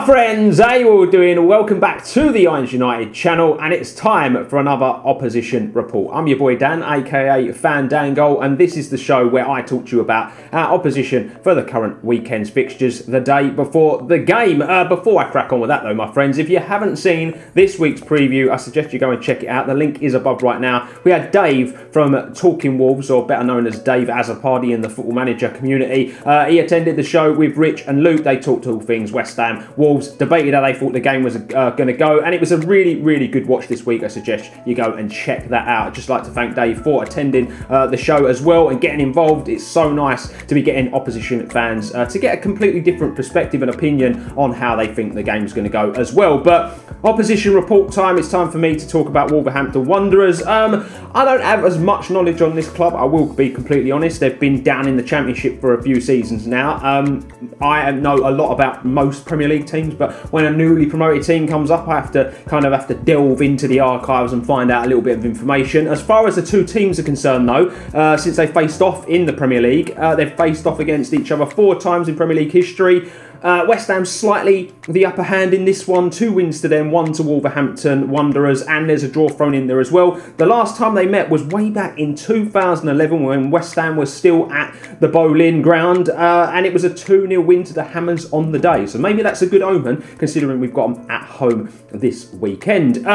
friends, how you all doing? Welcome back to the Irons United channel, and it's time for another opposition report. I'm your boy Dan, aka Fandango, and this is the show where I talk to you about our opposition for the current weekend's fixtures the day before the game. Before I crack on with that though, my friends, if you haven't seen this week's preview, I suggest you go and check it out. The link is above right now. We had Dave from Talking Wolves, or better known as Dave Azzopardi in the Football Manager community. He attended the show with Rich and Luke. They talked all things West Ham, Wolves, debated how they thought the game was going to go, and it was a really good watch this week. I suggest you go and check that out. I'd just like to thank Dave for attending the show as well and getting involved. It's so nice to be getting opposition fans to get a completely different perspective and opinion on how they think the game's going to go as well. But opposition report time. It's time for me to talk about Wolverhampton Wanderers. I don't have as much knowledge on this club, I will be completely honest. They've been down in the Championship for a few seasons now. I know a lot about most Premier League teams, but when a newly promoted team comes up, I have to delve into the archives and find out a little bit of information. As far as the two teams are concerned though, since they faced off in the Premier League, they've faced off against each other 4 times in Premier League history. West Ham slightly the upper hand in this one. 2 wins to them, 1 to Wolverhampton Wanderers, and there's a draw thrown in there as well. The last time they met was way back in 2011 when West Ham was still at the Boleyn ground, and it was a 2-0 win to the Hammers on the day. So maybe that's a good omen considering we've got them at home this weekend.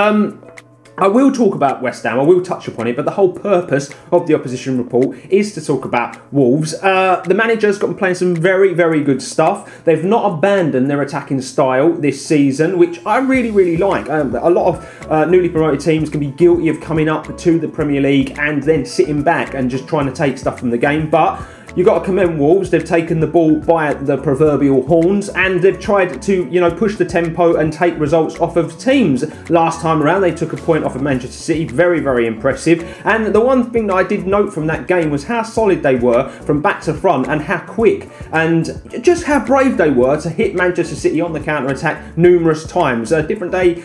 I will talk about West Ham, I will touch upon it, but the whole purpose of the opposition report is to talk about Wolves. The manager's got them playing some very good stuff. They've not abandoned their attacking style this season, which I really like. A lot of newly promoted teams can be guilty of coming up to the Premier League and then sitting back and just trying to take stuff from the game, but you've got to commend Wolves. They've taken the ball by the proverbial horns and they've tried to, push the tempo and take results off of teams. Last time around, they took a point off of Manchester City. Very impressive. And the one thing that I did note from that game was how solid they were from back to front and how quick and just how brave they were to hit Manchester City on the counter-attack numerous times. A different day,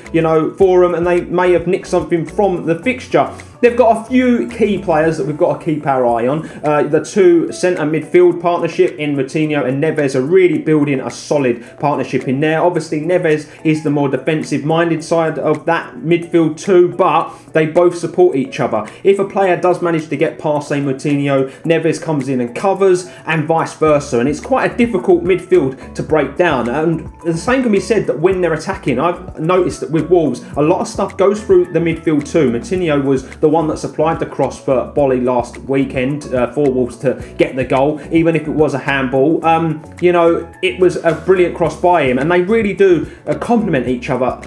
for them, and they may have nicked something from the fixture. They've got a few key players that we've got to keep our eye on. The 2 centre midfield partnership in Moutinho and Neves are really building a solid partnership in there. Obviously, Neves is the more defensive-minded side of that midfield too, but they both support each other. If a player does manage to get past, say, Moutinho, Neves comes in and covers, and vice versa. And it's quite a difficult midfield to break down. And the same can be said that when they're attacking, I've noticed that with Wolves, a lot of stuff goes through the midfield too. Moutinho was the one that supplied the cross for Bolly last weekend for Wolves to get the goal, even if it was a handball. It was a brilliant cross by him, and they really do complement each other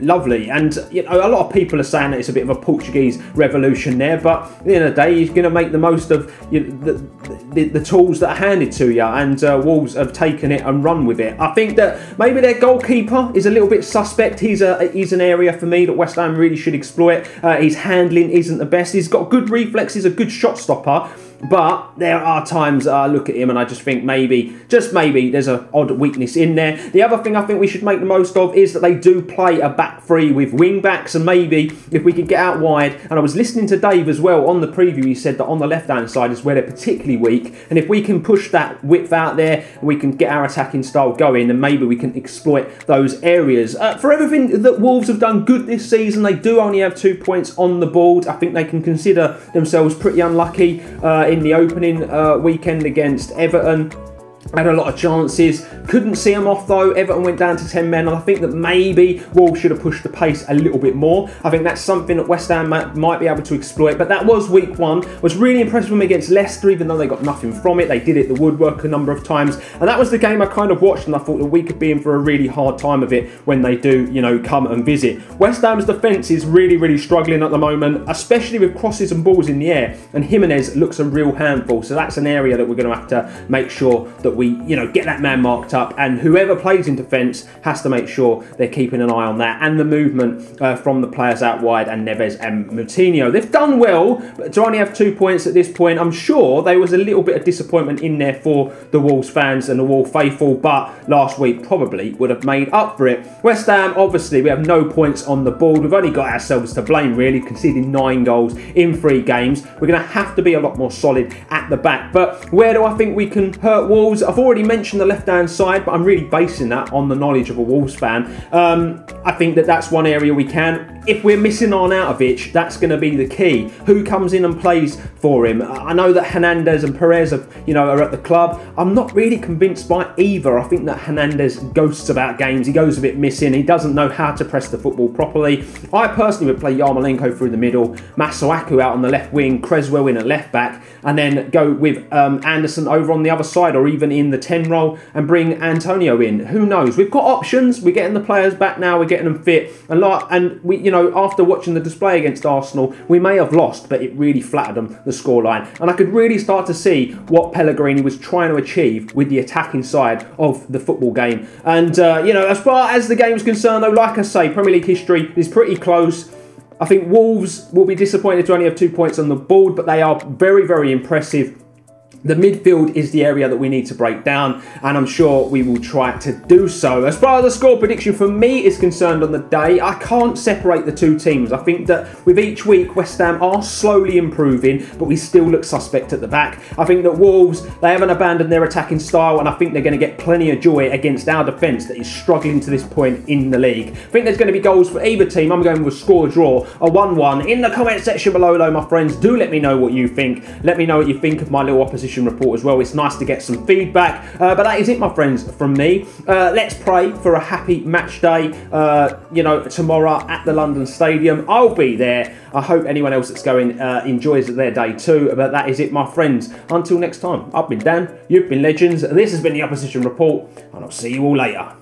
lovely. And a lot of people are saying that it's a bit of a Portuguese revolution there, but at the end of the day, he's going to make the most of the tools that are handed to you, and Wolves have taken it and run with it. I think that maybe their goalkeeper is a little bit suspect. He's an area for me that West Ham really should exploit. His handling isn't the best. He's got good reflexes, a good shot stopper, but there are times I look at him and I just think maybe, just maybe, there's an odd weakness in there. The other thing I think we should make the most of is that they do play a back 3 with wing backs, and maybe if we could get out wide, and I was listening to Dave as well on the preview, he said that on the left hand side is where they're particularly weak, and if we can push that width out there and we can get our attacking style going, then maybe we can exploit those areas. For everything that Wolves have done good this season, they do only have 2 points on the board. I think they can consider themselves pretty unlucky in the opening weekend against Everton. Had a lot of chances, couldn't see them off though. Everton went down to 10 men, and I think that maybe Wolves should have pushed the pace a little bit more. I think that's something that West Ham might be able to exploit, but that was week 1. Was really impressed with them against Leicester, even though they got nothing from it. They did it the woodwork a number of times, and that was the game I kind of watched, and I thought that we could be in for a really hard time of it when they do, come and visit. West Ham's defence is really struggling at the moment, especially with crosses and balls in the air, and Jimenez looks a real handful, so that's an area that we're going to have to make sure that we, get that man marked up, and whoever plays in defence has to make sure they're keeping an eye on that, and the movement from the players out wide, and Neves and Moutinho. They've done well, but to only have 2 points at this point, I'm sure there was a little bit of disappointment in there for the Wolves fans and the Wolves faithful, but last week probably would have made up for it. West Ham, obviously, we have no points on the board. We've only got ourselves to blame, really, conceding 9 goals in 3 games. We're going to have to be a lot more solid at the back, but where do I think we can hurt Wolves? Wolves, I've already mentioned the left-hand side, but I'm really basing that on the knowledge of a Wolves fan. I think that that's one area we can. If we're missing Arnautovic, that's going to be the key. Who comes in and plays for him? I know that Hernandez and Perez are at the club. I'm not really convinced by either. I think that Hernandez ghosts about games. He goes a bit missing. He doesn't know how to press the football properly. I personally would play Yarmolenko through the middle, Masuaku out on the left wing, Creswell in at left back, and then go with Anderson over on the other side, or even in the 10 role, and bring Antonio in. Who knows? We've got options. We're getting the players back now. We're getting them fit. And we, after watching the display against Arsenal, we may have lost, but it really flattered them, the scoreline. And I could really start to see what Pellegrini was trying to achieve with the attacking side of the football game. And, as far as the game's concerned, though, like I say, Premier League history is pretty close. I think Wolves will be disappointed to only have 2 points on the board, but they are very, very impressive. The midfield is the area that we need to break down, and I'm sure we will try to do so. As far as the score prediction for me is concerned on the day, I can't separate the two teams. I think that with each week, West Ham are slowly improving, but we still look suspect at the back. I think that Wolves, they haven't abandoned their attacking style, and I think they're going to get plenty of joy against our defence that is struggling to this point in the league. I think there's going to be goals for either team. I'm going with a score draw, a 1-1. In the comment section below, though, my friends, do let me know what you think. Let me know what you think of my little opposition report as well. It's nice to get some feedback, but that is it, my friends, from me. Let's pray for a happy match day tomorrow at the London Stadium. I'll be there. I hope anyone else that's going enjoys their day too, but that is it, my friends. Until next time, I've been Dan, you've been Legends, this has been the Opposition Report, and I'll see you all later.